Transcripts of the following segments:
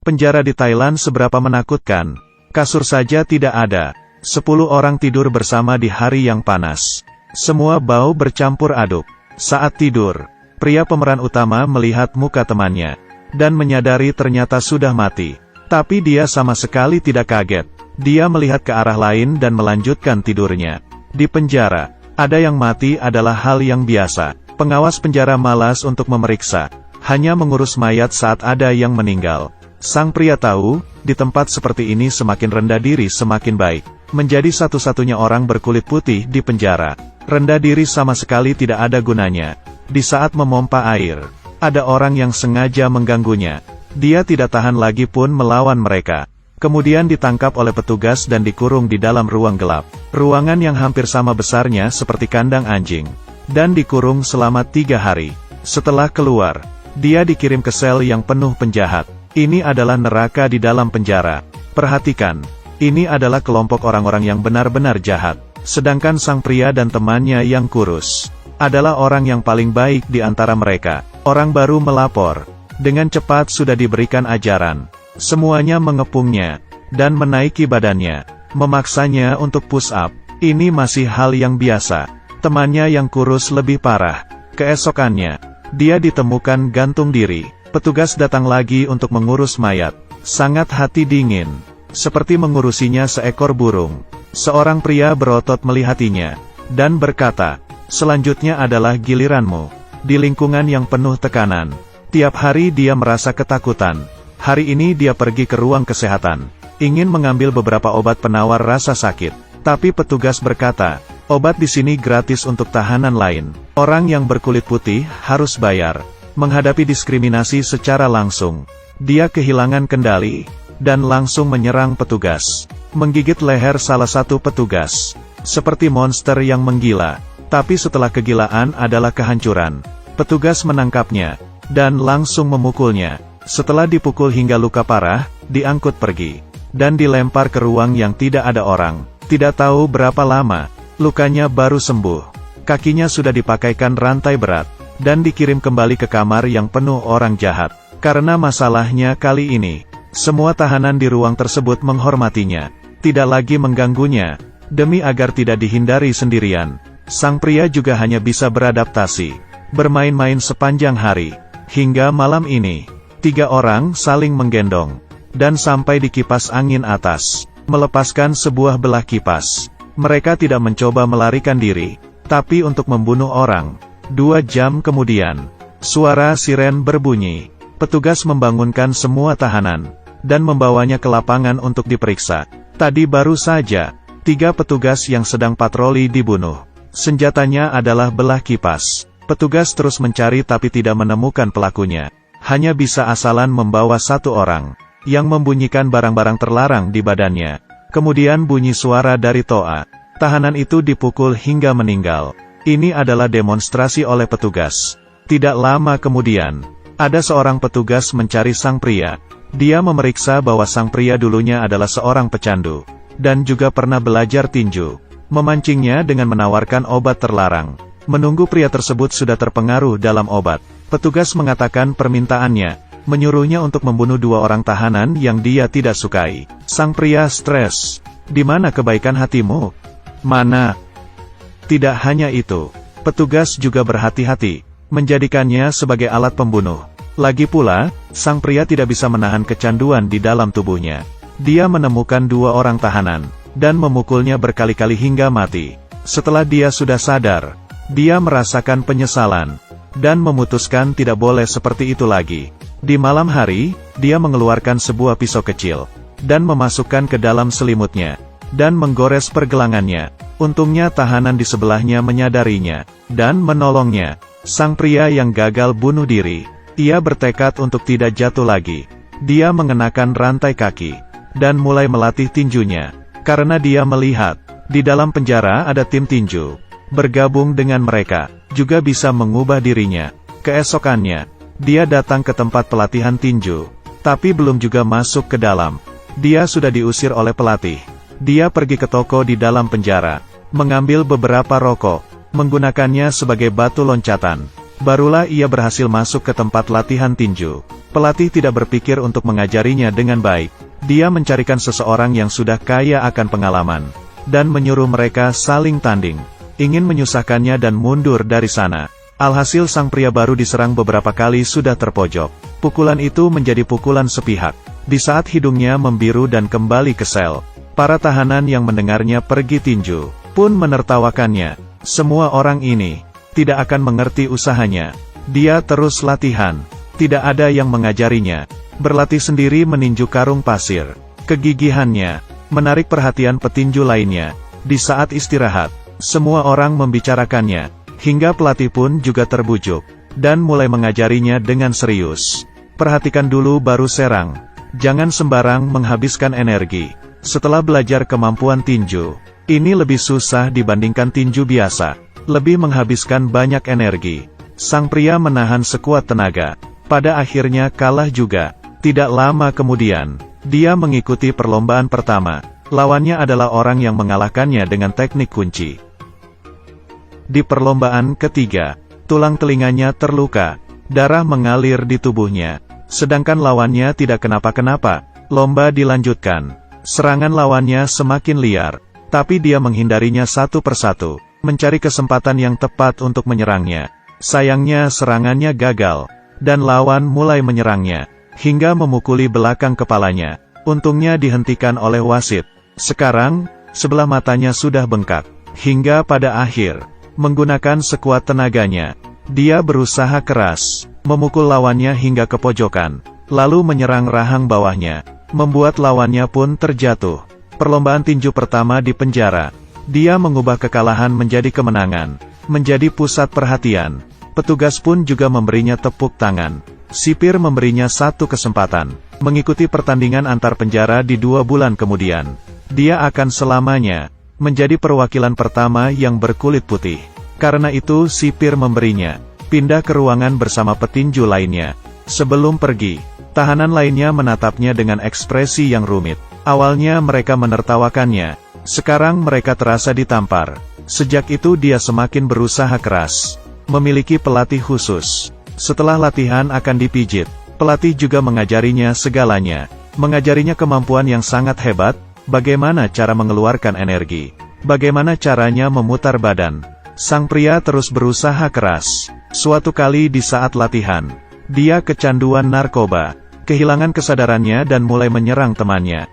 Penjara di Thailand seberapa menakutkan. Kasur saja tidak ada. 10 orang tidur bersama di hari yang panas. Semua bau bercampur aduk. Saat tidur, pria pemeran utama melihat muka temannya, dan menyadari ternyata sudah mati. Tapi dia sama sekali tidak kaget. Dia melihat ke arah lain dan melanjutkan tidurnya. Di penjara, ada yang mati adalah hal yang biasa. Pengawas penjara malas untuk memeriksa, hanya mengurus mayat saat ada yang meninggal. Sang pria tahu, di tempat seperti ini semakin rendah diri semakin baik. Menjadi satu-satunya orang berkulit putih di penjara, rendah diri sama sekali tidak ada gunanya. Di saat memompa air, ada orang yang sengaja mengganggunya. Dia tidak tahan lagi pun melawan mereka. Kemudian ditangkap oleh petugas dan dikurung di dalam ruang gelap. Ruangan yang hampir sama besarnya seperti kandang anjing. Dan dikurung selama 3 hari. Setelah keluar, dia dikirim ke sel yang penuh penjahat. Ini adalah neraka di dalam penjara. Perhatikan, ini adalah kelompok orang-orang yang benar-benar jahat. Sedangkan sang pria dan temannya yang kurus adalah orang yang paling baik di antara mereka. Orang baru melapor. Dengan cepat sudah diberikan ajaran. Semuanya mengepungnya dan menaiki badannya, memaksanya untuk push up. Ini masih hal yang biasa. Temannya yang kurus lebih parah. Keesokannya, dia ditemukan gantung diri. Petugas datang lagi untuk mengurus mayat. Sangat hati dingin, seperti mengurusinya seekor burung. Seorang pria berotot melihatinya, dan berkata, "Selanjutnya adalah giliranmu." Di lingkungan yang penuh tekanan, tiap hari dia merasa ketakutan. Hari ini dia pergi ke ruang kesehatan, ingin mengambil beberapa obat penawar rasa sakit. Tapi petugas berkata, obat di sini gratis untuk tahanan lain. Orang yang berkulit putih harus bayar. Menghadapi diskriminasi secara langsung, dia kehilangan kendali dan langsung menyerang petugas. Menggigit leher salah satu petugas, seperti monster yang menggila. Tapi setelah kegilaan adalah kehancuran. Petugas menangkapnya dan langsung memukulnya. Setelah dipukul hingga luka parah, diangkut pergi dan dilempar ke ruang yang tidak ada orang. Tidak tahu berapa lama, lukanya baru sembuh. Kakinya sudah dipakaikan rantai berat, dan dikirim kembali ke kamar yang penuh orang jahat. Karena masalahnya kali ini, semua tahanan di ruang tersebut menghormatinya, tidak lagi mengganggunya, demi agar tidak dihindari sendirian. Sang pria juga hanya bisa beradaptasi, bermain-main sepanjang hari, hingga malam ini. 3 orang saling menggendong, dan sampai di kipas angin atas, melepaskan sebuah belah kipas. Mereka tidak mencoba melarikan diri, tapi untuk membunuh orang. 2 jam kemudian, suara siren berbunyi. Petugas membangunkan semua tahanan, dan membawanya ke lapangan untuk diperiksa. Tadi baru saja, 3 petugas yang sedang patroli dibunuh. Senjatanya adalah belah kipas. Petugas terus mencari tapi tidak menemukan pelakunya. Hanya bisa asalan membawa 1 orang, yang membunyikan barang-barang terlarang di badannya. Kemudian bunyi suara dari toa. Tahanan itu dipukul hingga meninggal. Ini adalah demonstrasi oleh petugas. Tidak lama kemudian, ada seorang petugas mencari sang pria. Dia memeriksa bahwa sang pria dulunya adalah seorang pecandu, dan juga pernah belajar tinju. Memancingnya dengan menawarkan obat terlarang. Menunggu pria tersebut sudah terpengaruh dalam obat. Petugas mengatakan permintaannya, menyuruhnya untuk membunuh 2 orang tahanan yang dia tidak sukai. Sang pria stres. Di mana kebaikan hatimu? Mana? Tidak hanya itu, petugas juga berhati-hati, menjadikannya sebagai alat pembunuh. Lagi pula, sang pria tidak bisa menahan kecanduan di dalam tubuhnya. Dia menemukan 2 orang tahanan, dan memukulnya berkali-kali hingga mati. Setelah dia sudah sadar, dia merasakan penyesalan, dan memutuskan tidak boleh seperti itu lagi. Di malam hari, dia mengeluarkan sebuah pisau kecil, dan memasukkan ke dalam selimutnya, dan menggores pergelangannya. Untungnya tahanan di sebelahnya menyadarinya, dan menolongnya. Sang pria yang gagal bunuh diri, ia bertekad untuk tidak jatuh lagi. Dia mengenakan rantai kaki, dan mulai melatih tinjunya, karena dia melihat, di dalam penjara ada tim tinju. Bergabung dengan mereka, juga bisa mengubah dirinya. Keesokannya, dia datang ke tempat pelatihan tinju, tapi belum juga masuk ke dalam. Dia sudah diusir oleh pelatih. Dia pergi ke toko di dalam penjara, mengambil beberapa rokok, menggunakannya sebagai batu loncatan. barulah ia berhasil masuk ke tempat latihan tinju. Pelatih tidak berpikir untuk mengajarinya dengan baik. Dia mencarikan seseorang yang sudah kaya akan pengalaman, dan menyuruh mereka saling tanding, ingin menyusahkannya dan mundur dari sana. Alhasil sang pria baru diserang beberapa kali sudah terpojok. Pukulan itu menjadi pukulan sepihak. Di saat hidungnya membiru dan kembali ke sel, para tahanan yang mendengarnya pergi tinju pun menertawakannya. Semua orang ini tidak akan mengerti usahanya. Dia terus latihan. Tidak ada yang mengajarinya. Berlatih sendiri meninju karung pasir. Kegigihannya menarik perhatian petinju lainnya. Di saat istirahat, semua orang membicarakannya. Hingga pelatih pun juga terbujuk, dan mulai mengajarinya dengan serius. Perhatikan dulu baru serang. Jangan sembarang menghabiskan energi. Setelah belajar kemampuan tinju, ini lebih susah dibandingkan tinju biasa. Lebih menghabiskan banyak energi. Sang pria menahan sekuat tenaga. Pada akhirnya kalah juga. Tidak lama kemudian, dia mengikuti perlombaan pertama. Lawannya adalah orang yang mengalahkannya dengan teknik kunci. Di perlombaan ketiga, tulang telinganya terluka. Darah mengalir di tubuhnya. Sedangkan lawannya tidak kenapa-kenapa. Lomba dilanjutkan. Serangan lawannya semakin liar. Tapi dia menghindarinya satu persatu. Mencari kesempatan yang tepat untuk menyerangnya. Sayangnya serangannya gagal. Dan lawan mulai menyerangnya, hingga memukuli belakang kepalanya. Untungnya dihentikan oleh wasit. Sekarang, sebelah matanya sudah bengkak. Hingga pada akhir, menggunakan sekuat tenaganya, dia berusaha keras, memukul lawannya hingga ke pojokan, lalu menyerang rahang bawahnya, membuat lawannya pun terjatuh. Perlombaan tinju pertama di penjara. Dia mengubah kekalahan menjadi kemenangan, menjadi pusat perhatian. Petugas pun juga memberinya tepuk tangan. Sipir memberinya satu kesempatan, mengikuti pertandingan antar penjara di 2 bulan kemudian. Dia akan selamanya menjadi perwakilan pertama yang berkulit putih. Karena itu sipir memberinya pindah ke ruangan bersama petinju lainnya. Sebelum pergi, tahanan lainnya menatapnya dengan ekspresi yang rumit. Awalnya mereka menertawakannya. Sekarang mereka terasa ditampar. Sejak itu dia semakin berusaha keras. Memiliki pelatih khusus. Setelah latihan akan dipijit, pelatih juga mengajarinya segalanya. Mengajarinya kemampuan yang sangat hebat, bagaimana cara mengeluarkan energi, bagaimana caranya memutar badan. Sang pria terus berusaha keras. Suatu kali di saat latihan, dia kecanduan narkoba, kehilangan kesadarannya dan mulai menyerang temannya.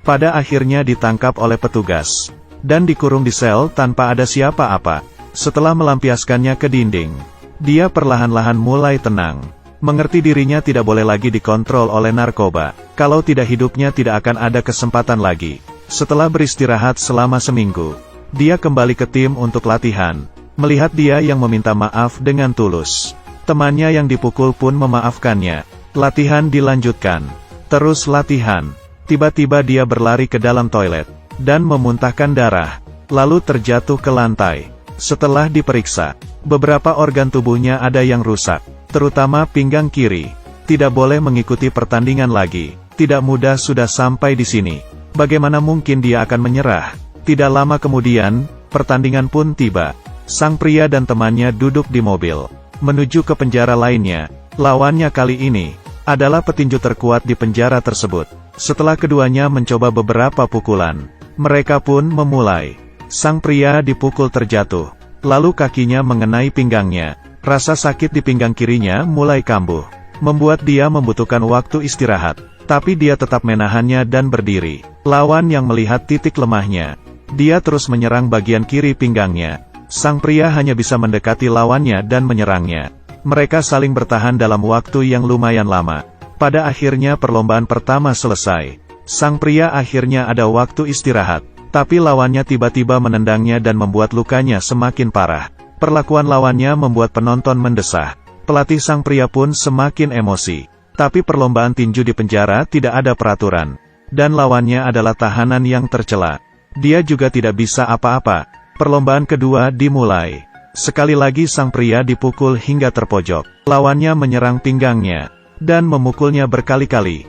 Pada akhirnya ditangkap oleh petugas, dan dikurung di sel tanpa ada siapa-apa. Setelah melampiaskannya ke dinding, dia perlahan-lahan mulai tenang. Mengerti dirinya tidak boleh lagi dikontrol oleh narkoba. Kalau tidak hidupnya tidak akan ada kesempatan lagi. Setelah beristirahat selama seminggu, dia kembali ke tim untuk latihan. Melihat dia yang meminta maaf dengan tulus. Temannya yang dipukul pun memaafkannya. Latihan dilanjutkan. Terus latihan. Tiba-tiba dia berlari ke dalam toilet, dan memuntahkan darah. Lalu terjatuh ke lantai. Setelah diperiksa, beberapa organ tubuhnya ada yang rusak, terutama pinggang kiri. Tidak boleh mengikuti pertandingan lagi. Tidak mudah sudah sampai di sini. Bagaimana mungkin dia akan menyerah? Tidak lama kemudian, pertandingan pun tiba. Sang pria dan temannya duduk di mobil, menuju ke penjara lainnya. Lawannya kali ini adalah petinju terkuat di penjara tersebut. Setelah keduanya mencoba beberapa pukulan, mereka pun memulai. Sang pria dipukul terjatuh, lalu kakinya mengenai pinggangnya. Rasa sakit di pinggang kirinya mulai kambuh, membuat dia membutuhkan waktu istirahat. Tapi dia tetap menahannya dan berdiri. Lawan yang melihat titik lemahnya, dia terus menyerang bagian kiri pinggangnya. Sang pria hanya bisa mendekati lawannya dan menyerangnya. Mereka saling bertahan dalam waktu yang lumayan lama. Pada akhirnya perlombaan pertama selesai. Sang pria akhirnya ada waktu istirahat. Tapi lawannya tiba-tiba menendangnya dan membuat lukanya semakin parah. Perlakuan lawannya membuat penonton mendesah. Pelatih sang pria pun semakin emosi. Tapi perlombaan tinju di penjara tidak ada peraturan. Dan lawannya adalah tahanan yang tercela. Dia juga tidak bisa apa-apa. Perlombaan kedua dimulai. Sekali lagi sang pria dipukul hingga terpojok. Lawannya menyerang pinggangnya, dan memukulnya berkali-kali.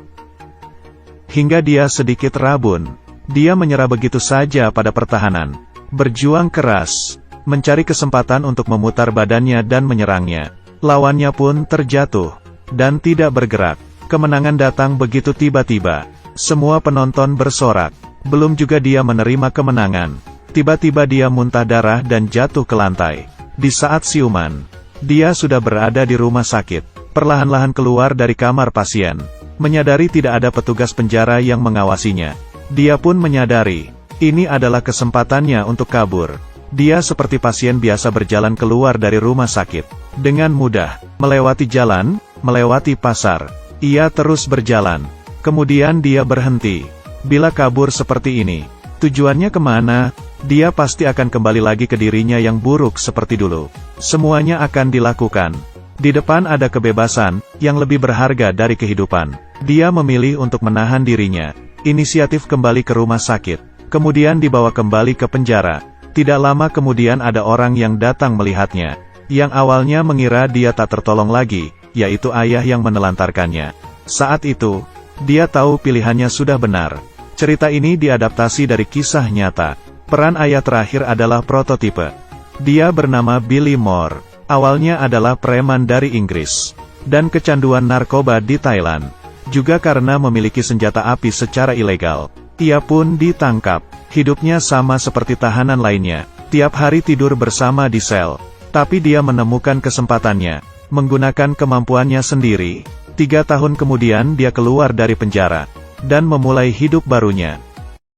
Hingga dia sedikit rabun. Dia menyerah begitu saja pada pertahanan. Berjuang keras. mencari kesempatan untuk memutar badannya dan menyerangnya. Lawannya pun terjatuh, dan tidak bergerak. Kemenangan datang begitu tiba-tiba. Semua penonton bersorak. Belum juga dia menerima kemenangan. Tiba-tiba dia muntah darah dan jatuh ke lantai. Di saat siuman, dia sudah berada di rumah sakit. Perlahan-lahan keluar dari kamar pasien. Menyadari tidak ada petugas penjara yang mengawasinya. Dia pun menyadari, ini adalah kesempatannya untuk kabur. Dia seperti pasien biasa berjalan keluar dari rumah sakit. Dengan mudah, melewati jalan, melewati pasar. Ia terus berjalan. Kemudian dia berhenti. Bila kabur seperti ini, tujuannya kemana? Dia pasti akan kembali lagi ke dirinya yang buruk seperti dulu. Semuanya akan dilakukan. Di depan ada kebebasan, yang lebih berharga dari kehidupan. Dia memilih untuk menahan dirinya. Inisiatif kembali ke rumah sakit. Kemudian dibawa kembali ke penjara. Tidak lama kemudian ada orang yang datang melihatnya. Yang awalnya mengira dia tak tertolong lagi, yaitu ayah yang menelantarkannya. Saat itu, dia tahu pilihannya sudah benar. Cerita ini diadaptasi dari kisah nyata. Peran ayah terakhir adalah prototipe. Dia bernama Billy Moore. Awalnya adalah preman dari Inggris. Dan kecanduan narkoba di Thailand. Juga karena memiliki senjata api secara ilegal. Ia pun ditangkap. Hidupnya sama seperti tahanan lainnya. Tiap hari tidur bersama di sel. Tapi dia menemukan kesempatannya. Menggunakan kemampuannya sendiri. 3 tahun kemudian dia keluar dari penjara. Dan memulai hidup barunya.